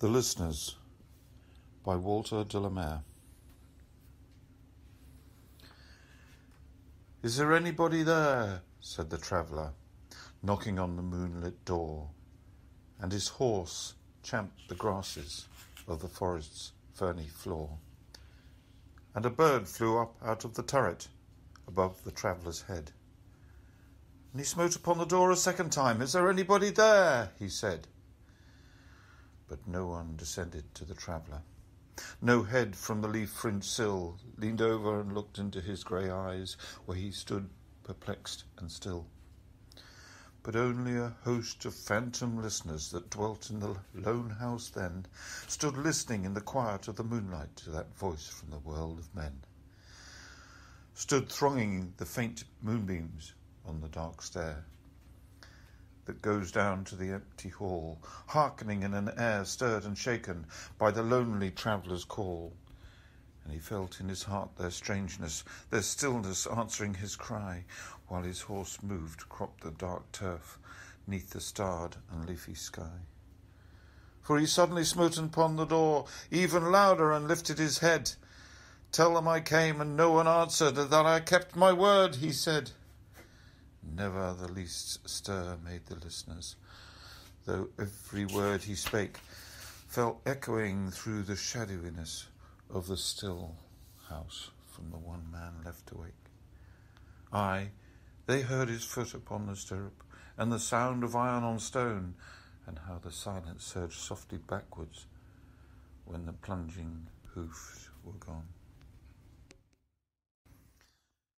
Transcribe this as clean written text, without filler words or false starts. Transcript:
The Listeners by Walter de la Mare. "Is there anybody there?" said the traveller, knocking on the moonlit door, and his horse champed the grasses of the forest's ferny floor. And a bird flew up out of the turret above the traveller's head. And he smote upon the door a second time. "Is there anybody there?" he said. But no one descended to the traveller. No head from the leaf-fringed sill leaned over and looked into his grey eyes, where he stood perplexed and still. But only a host of phantom listeners that dwelt in the lone house then stood listening in the quiet of the moonlight to that voice from the world of men. Stood thronging the faint moonbeams on the dark stair that goes down to the empty hall, hearkening in an air stirred and shaken by the lonely traveller's call. And he felt in his heart their strangeness, their stillness answering his cry, while his horse moved, cropped the dark turf, neath the starred and leafy sky. For he suddenly smote upon the door, even louder, and lifted his head. "Tell them I came, and no one answered, that I kept my word," he said. Never the least stir made the listeners, though every word he spake fell echoing through the shadowiness of the still house from the one man left awake. Aye, they heard his foot upon the stirrup, and the sound of iron on stone, and how the silence surged softly backwards when the plunging hoofs were gone.